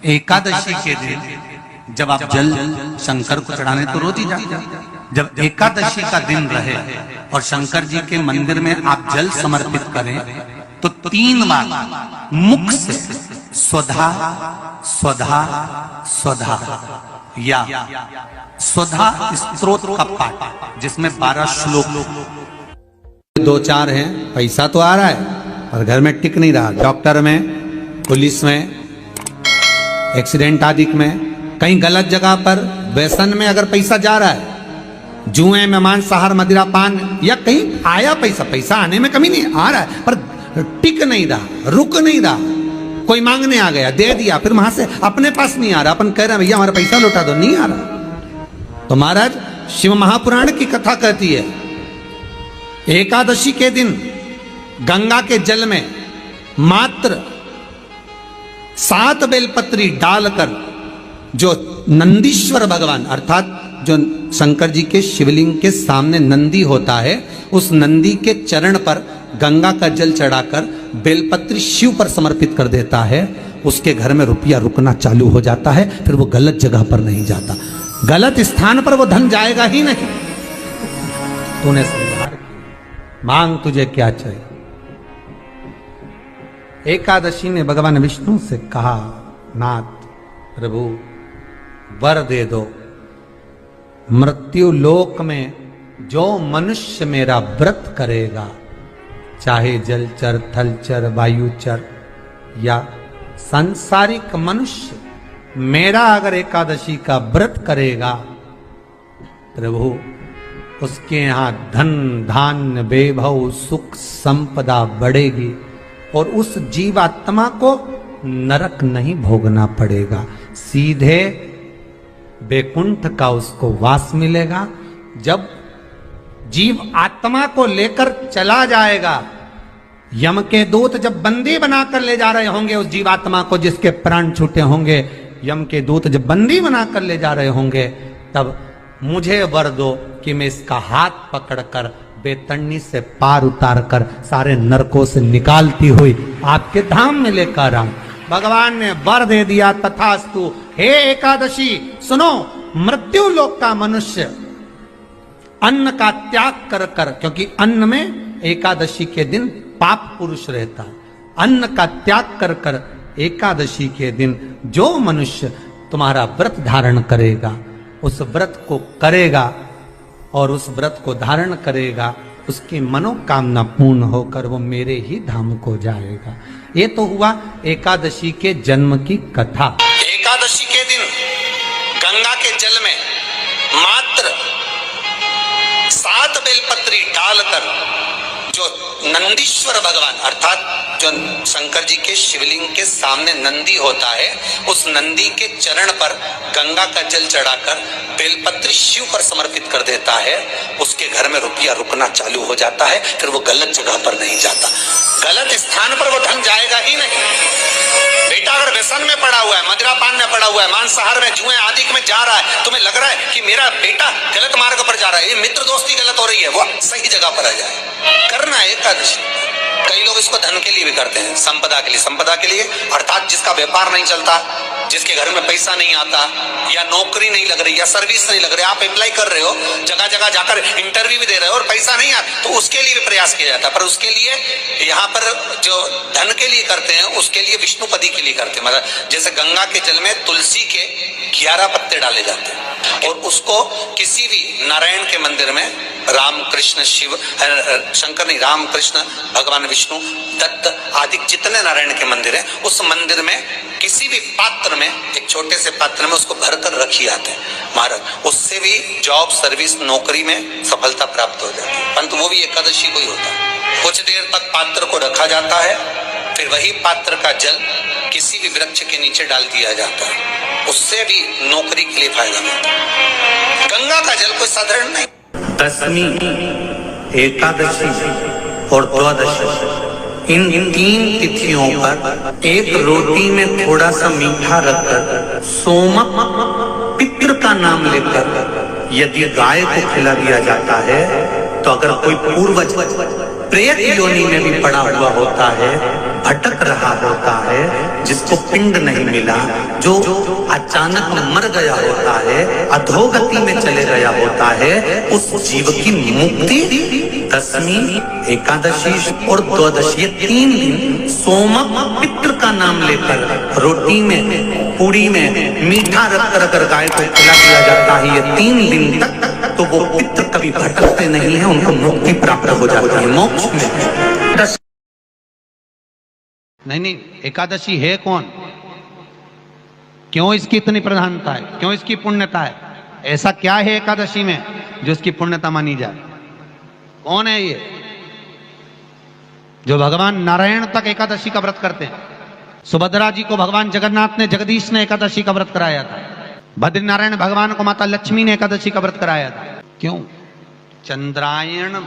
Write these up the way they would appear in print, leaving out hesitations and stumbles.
एकादशी के दिन जब आप जल शंकर को चढ़ाने तो रोज ही जाते हैं। जब एकादशी का दिन रहे और शंकर जी के मंदिर में आप जल समर्पित करें तो 3 बार मुख से स्वधा स्वधा स्वधा या स्वधा स्तोत्र का पाठ, जिसमें 12 श्लोक 2-4 हैं। पैसा तो आ रहा है और घर में टिक नहीं रहा। डॉक्टर में, पुलिस में, एक्सीडेंट आदि में, कहीं गलत जगह पर, व्यसन में अगर पैसा जा रहा है, जुए में, मांसाहार, मदिरा पान, या कहीं आया पैसा आने में कमी नहीं, आ रहा है पर टिक नहीं रहा, रुक नहीं रहा। कोई मांगने आ गया, दे दिया, फिर वहां से अपने पास नहीं आ रहा, अपन कह रहे हैं भैया हमारा पैसा लौटा दो, नहीं आ रहा। तो महाराज शिव महापुराण की कथा कहती है एकादशी के दिन गंगा के जल में मात्र 7 बेलपत्री डालकर जो नंदीश्वर भगवान अर्थात जो शंकर जी के शिवलिंग के सामने नंदी होता है, उस नंदी के चरण पर गंगा का जल चढ़ाकर बेलपत्री शिव पर समर्पित कर देता है, उसके घर में रुपया रुकना चालू हो जाता है। फिर वो गलत जगह पर नहीं जाता, गलत स्थान पर वो धन जाएगा ही नहीं। तूने सुधार किया, मांग तुझे क्या चाहिए। एकादशी ने भगवान विष्णु से कहा, नाथ प्रभु वर दे दो, मृत्यु लोक में जो मनुष्य मेरा व्रत करेगा, चाहे जलचर, थलचर, वायुचर या सांसारिक मनुष्य, मेरा अगर एकादशी का व्रत करेगा, प्रभु उसके यहां धन धान्य वैभव सुख संपदा बढ़ेगी और उस जीवात्मा को नरक नहीं भोगना पड़ेगा, सीधे वैकुंठ का उसको वास मिलेगा। जब जीव आत्मा को लेकर चला जाएगा, यम के दूत जब बंदी बनाकर ले जा रहे होंगे उस जीवात्मा को जिसके प्राण छूटे होंगे, यम के दूत जब बंदी बनाकर ले जा रहे होंगे, तब मुझे वर दो कि मैं इसका हाथ पकड़कर बेतन्नी से पार उतार कर सारे नरकों से निकालती हुई आपके धाम में लेकर आऊं। भगवान ने वर दे दिया, तथास्तु। हे एकादशी सुनो, मृत्यु लोक का मनुष्य अन्न का त्याग कर कर, क्योंकि अन्न में एकादशी के दिन पाप पुरुष रहता है, अन्न का त्याग कर कर एकादशी के दिन जो मनुष्य तुम्हारा व्रत धारण करेगा, उस व्रत को करेगा और उस व्रत को धारण करेगा, उसकी मनोकामना पूर्ण होकर वो मेरे ही धाम को जाएगा। ये तो हुआ एकादशी के जन्म की कथा। एकादशी के दिन गंगा के जल में मात्र 7 बेलपत्री डालकर जो नंदीश्वर भगवान अर्थात जो शंकर जी के शिवलिंग के सामने नंदी होता है, उस नंदी के चरण पर गंगा का जल चढ़ाकर बेलपत्री शिव पर समर्पित कर देता है, उसके घर में रुपया रुकना चालू हो जाता है। फिर वो गलत जगह पर नहीं जाता, गलत स्थान पर वो धन जाएगा ही नहीं। बेटा अगर व्यसन में पड़ा हुआ है, मदिरा पान में पड़ा हुआ है, मांसाहार में, जुए आदि में जा रहा है, तुम्हें लग रहा है कि मेरा बेटा गलत मार्ग पर जा रहा है, ये मित्र दोस्ती गलत हो रही है, वो सही जगह पर आ जाए। करना है एकादशी। कई लोग इसको धन के लिए भी करते हैं, संपदा के लिए। संपदा के लिए अर्थात जिसका व्यापार नहीं चलता, जिसके घर में पैसा नहीं आता, या नौकरी नहीं लग रही, या सर्विस नहीं लग रही, आप अप्लाई कर रहे हो, जगह जगह जाकर इंटरव्यू भी दे रहे हो और पैसा नहीं आता, तो उसके लिए भी प्रयास किया जाता है। पर उसके लिए यहाँ पर जो धन के लिए करते हैं, उसके लिए विष्णुपदी के लिए करते हैं। मतलब जैसे गंगा के जल में तुलसी के 11 पत्ते डाले जाते हैं और उसको किसी भी नारायण के मंदिर में, राम कृष्ण शिव शंकर नहीं, राम कृष्ण भगवान विष्णु दत्त आदि जितने नारायण के मंदिर हैं, उस मंदिर में किसी भी पात्र में, एक छोटे से पात्र में उसको भर कर रखी जाते हैं महाराज। उससे भी जॉब, सर्विस, नौकरी में सफलता प्राप्त हो जाती है। परंतु वो भी एकादशी को ही होता है। कुछ देर तक पात्र को रखा जाता है, फिर वही पात्र का जल किसी भी वृक्ष के नीचे डाल दिया जाता है, उससे भी नौकरी के लिए फायदा मिलता है। गंगा का जल कोई साधारण नहीं। दशमी, एकादशी और द्वादशी, इन 3 तिथियों पर एक रोटी में थोड़ा सा मीठा रखकर सोमक पितृ का नाम लेकर यदि गाय को खिला दिया जाता है, तो अगर कोई पूर्वज प्रेत योनि में भी पड़ा हुआ होता है भटक रहा होता है, जिसको पिंड नहीं मिला, जो अचानक मर गया होता है, अधोगति में चले गया होता है, उस जीव की मुक्ति दशमी, एकादशी और द्वादशी, 3 दिन सोमक पितृ का नाम लेकर रोटी में, पूड़ी में मीठा रख कर गाय को खिला दिया जाता है। ये 3 दिन तक तो वो पितृ कभी भटकते नहीं है, उनको मुक्ति प्राप्त हो जाती है, मोक्ष में। नहीं, एकादशी है कौन, क्यों इसकी इतनी प्रधानता है, क्यों इसकी पुण्यता है, ऐसा क्या है एकादशी में जो इसकी पुण्यता मानी जाए? कौन है ये जो भगवान नारायण तक एकादशी का व्रत करते हैं? सुभद्रा जी को भगवान जगन्नाथ ने, जगदीश ने एकादशी का व्रत कराया था। बद्रीनारायण भगवान को माता लक्ष्मी ने एकादशी का व्रत कराया था। क्यों? चंद्रायण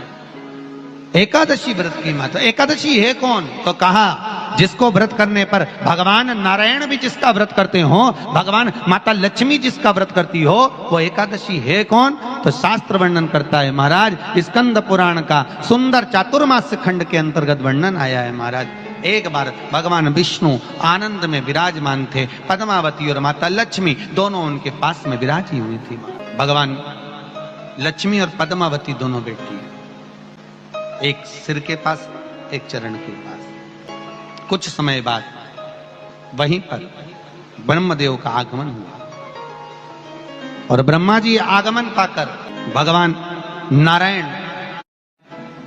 एकादशी व्रत की माता। एकादशी है कौन? तो कहा जिसको व्रत करने पर भगवान नारायण भी जिसका व्रत करते हो, भगवान माता लक्ष्मी जिसका व्रत करती हो, वो एकादशी है कौन? तो शास्त्र वर्णन करता है महाराज, स्कंद पुराण का सुंदर चातुर्मास्य खंड के अंतर्गत वर्णन आया है महाराज। एक बार भगवान विष्णु आनंद में विराजमान थे, पद्मावती और माता लक्ष्मी दोनों उनके पास में विराजी हुई थी। भगवान लक्ष्मी और पद्मावती दोनों बैठी, एक सिर के पास, एक चरण के पास। कुछ समय बाद वहीं पर ब्रह्मदेव का आगमन हुआ और ब्रह्मा जी आगमन पाकर भगवान नारायण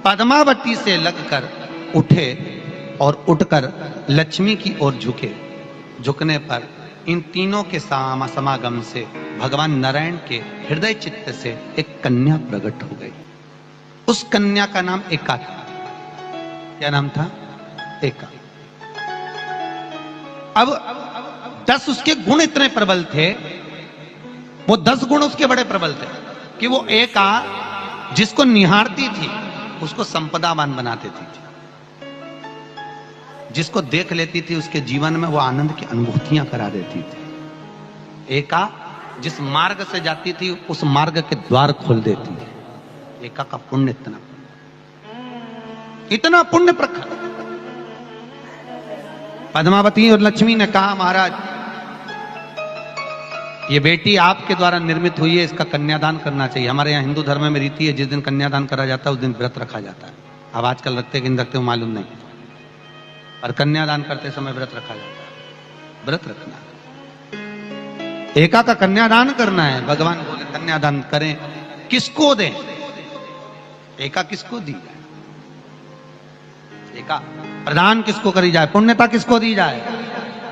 पद्मावती से लगकर उठे और उठकर लक्ष्मी की ओर झुके। झुकने पर इन तीनों के समागम से भगवान नारायण के हृदय चित्त से एक कन्या प्रकट हो गई। उस कन्या का नाम एका था। क्या नाम था? एका। अब 10 उसके गुण इतने प्रबल थे, वो 10 गुण उसके बड़े प्रबल थे कि वो एका जिसको निहारती थी उसको संपदावान बना देती थी, जिसको देख लेती थी उसके जीवन में वो आनंद की अनुभूतियां करा देती थी। एका जिस मार्ग से जाती थी उस मार्ग के द्वार खोल देती थी। एका का पुण्य इतना पुण्य प्रखर। पद्मावती और लक्ष्मी ने कहा महाराज ये बेटी आपके द्वारा निर्मित हुई है, इसका कन्यादान करना चाहिए। हमारे यहाँ हिंदू धर्म में रीति है, जिस दिन कन्यादान करा जाता है उस दिन व्रत रखा जाता है। अब आजकल रखते कि नहीं रखते मालूम नहीं, और कन्यादान करते समय व्रत रखा जाता है। व्रत रखना, एका का कन्यादान करना है। भगवान बोले कन्यादान करें, किसको दें? एका किसको दी जाए? एका प्रदान किसको करी जाए? पुण्यता किसको दी जाए?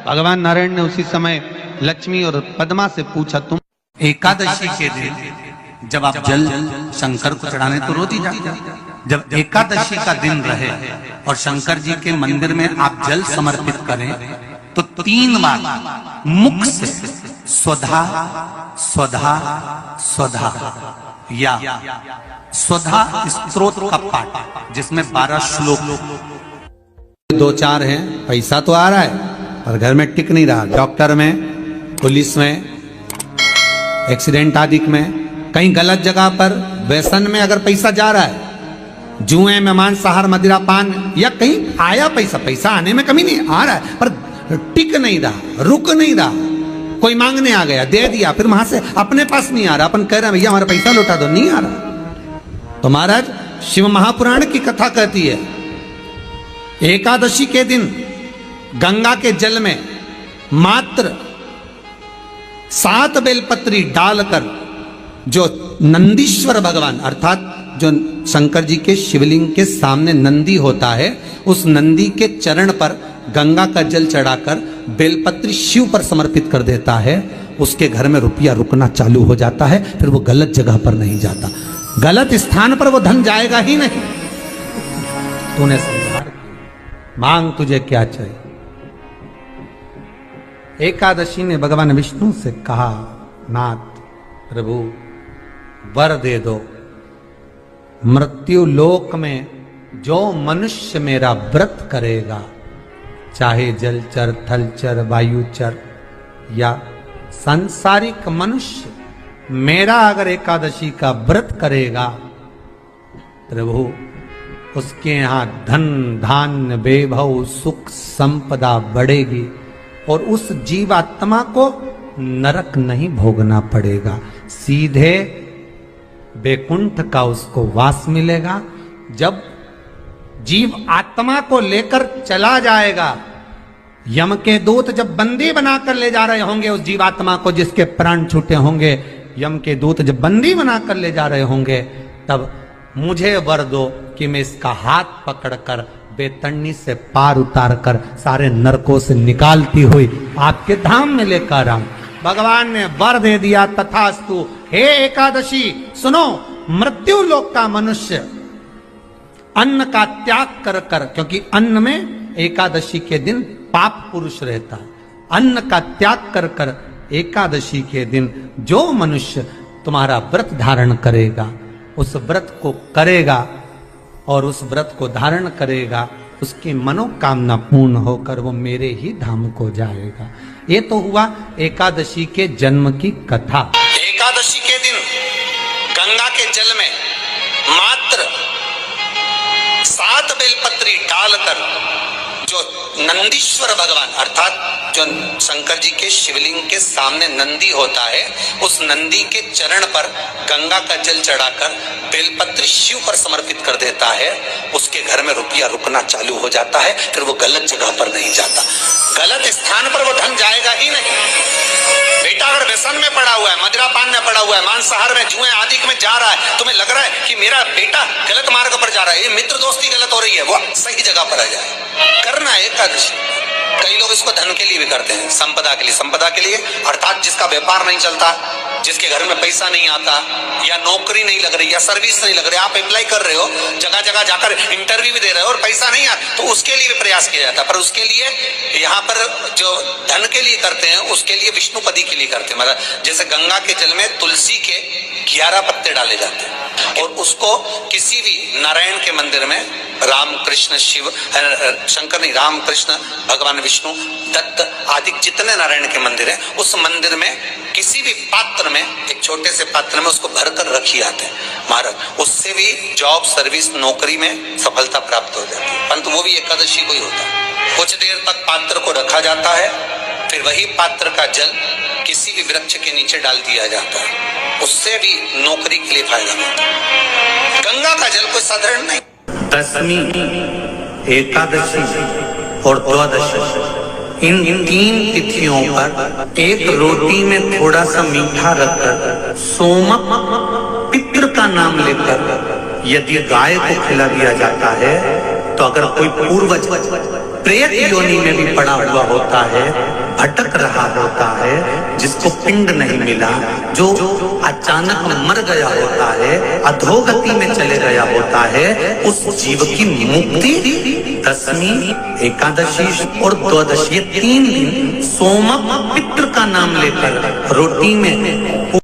भगवान नारायण ने उसी समय लक्ष्मी और पद्मा से पूछा, तुम एकादशी के दिन जब आप जल शंकर को चढ़ाने तो रोती जाती, जब एकादशी का दिन रहे और शंकर जी के मंदिर में आप जल समर्पित करें तो 3 बार मुख से स्वधा स्वधा स्वधा या स्वधा स्तोत्र का पाठ, जिसमें 12 श्लोक, 2-4 हैं। पैसा तो आ रहा है पर घर में टिक नहीं रहा। डॉक्टर में, पुलिस में, एक्सीडेंट आदि में, कहीं गलत जगह पर व्यसन में अगर पैसा जा रहा है, जुए में, मांसाहार, मदिरा पान, या कहीं आया पैसा आने में कमी नहीं, आ रहा है पर टिक नहीं रहा, रुक नहीं रहा। कोई मांगने आ गया, दे दिया, फिर वहां से अपने पास नहीं आ रहा, अपन कह रहे हैं भैया हमारा पैसा लौटा दो, नहीं आ रहा। तो महाराज शिव महापुराण की कथा कहती है एकादशी के दिन गंगा के जल में मात्र 7 बेलपत्री डालकर जो नंदीश्वर भगवान अर्थात जो शंकर जी के शिवलिंग के सामने नंदी होता है, उस नंदी के चरण पर गंगा का जल चढ़ाकर बेलपत्री शिव पर समर्पित कर देता है, उसके घर में रुपया रुकना चालू हो जाता है। फिर वो गलत जगह पर नहीं जाता, गलत स्थान पर वो धन जाएगा ही नहीं। तूने संसार मांग, तुझे क्या चाहिए? एकादशी ने भगवान विष्णु से कहा, नाथ प्रभु वर दे दो, मृत्यु लोक में जो मनुष्य मेरा व्रत करेगा, चाहे जलचर, थलचर, वायुचर या सांसारिक मनुष्य, मेरा अगर एकादशी का व्रत करेगा, प्रभु उसके यहाँ धन धान्य वैभव सुख संपदा बढ़ेगी और उस जीवात्मा को नरक नहीं भोगना पड़ेगा, सीधे वैकुंठ का उसको वास मिलेगा। जब जीव आत्मा को लेकर चला जाएगा, यम के दूत जब बंदी बनाकर ले जा रहे होंगे उस जीवात्मा को जिसके प्राण छूटे होंगे, यम के दूत जब बंदी बनाकर ले जा रहे होंगे, तब मुझे वर दो कि मैं इसका हाथ पकड़कर बेतन्नी से पार उतार कर सारे नरकों से निकालती हुई आपके धाम में लेकर आऊं। भगवान ने वर दे दिया, तथास्तु। हे एकादशी सुनो, मृत्यु लोक का मनुष्य अन्न का त्याग कर कर, क्योंकि अन्न में एकादशी के दिन पाप पुरुष रहता है, अन्न का त्याग कर कर एकादशी के दिन जो मनुष्य तुम्हारा व्रत धारण करेगा, उस व्रत को करेगा और उस व्रत को धारण करेगा, उसकी मनोकामना पूर्ण होकर वो मेरे ही धाम को जाएगा। ये तो हुआ एकादशी के जन्म की कथा। एकादशी के दिन गंगा के जल में मात्र 7 बेलपत्री डालकर जो नंदीश्वर भगवान अर्थात जो शंकर जी के शिवलिंग के सामने नंदी होता है, उस नंदी के चरण पर गंगा का जल चढ़ाकर बेलपत्री शिव पर समर्पित कर देता है, उसके घर में रुपया रुकना चालू हो जाता है। फिर वो गलत जगह पर नहीं जाता, गलत स्थान पर वो धन जाएगा ही नहीं। बेटा अगर व्यसन में पड़ा हुआ है, मदिरा पान में पड़ा हुआ है, मांसाहार में, जुए आदि में जा रहा है, तुम्हें लग रहा है कि मेरा बेटा गलत मार्ग पर जा रहा है, ये मित्र दोस्ती गलत हो रही है, वो सही जगह पर आ जाए। करना है एकादशी। कई लोग इसको धन के लिए भी करते हैं, संपदा के लिए। संपदा के लिए अर्थात जिसका व्यापार नहीं चलता, जिसके घर में पैसा नहीं आता, या नौकरी नहीं लग रही, या सर्विस नहीं लग रही, आप अप्लाई कर रहे हो, जगह जगह जाकर इंटरव्यू भी दे रहे हो और पैसा नहीं आता, तो उसके लिए भी प्रयास किया जाता है। पर उसके लिए यहाँ पर जो धन के लिए करते हैं, उसके लिए विष्णुपदी के लिए करते हैं। मतलब जैसे गंगा के जल में तुलसी के 11 पत्ते डाले जाते हैं और उसको किसी भी नारायण के मंदिर में, राम कृष्ण शिव शंकर नहीं, राम कृष्ण भगवान विष्णु दत्त आदि जितने नारायण के मंदिर हैं, उस मंदिर में किसी भी पात्र में, एक छोटे से पात्र में उसको भरकर रखी आते हैं महाराज। उससे भी जॉब सर्विस नौकरी में सफलता प्राप्त हो जाती है, परंतु वो भी एकादशी को ही होता है। कुछ देर तक पात्र को रखा जाता है, फिर वही पात्र का जल किसी भी वृक्ष के नीचे डाल दिया जाता है, उससे भी नौकरी के लिए फायदा होता है। गंगा का जल कोई साधारण नहीं। दशमी, एकादशी और द्वादशी, इन 3 तिथियों पर एक रोटी में थोड़ा सा मीठा रखकर सोमक पितृ का नाम लेकर यदि गाय को खिला दिया जाता है, तो अगर कोई पूर्वज प्रेत योनि में भी पड़ा हुआ होता है, भटक रहा होता है, जिसको पिंड नहीं मिला, जो अचानक मर गया होता है, अधोगति में चले गया होता है, उस जीव की मुक्ति दशमी, एकादशी और द्वादशी 3 दिन सोमक पितृ का नाम लेकर रोटी में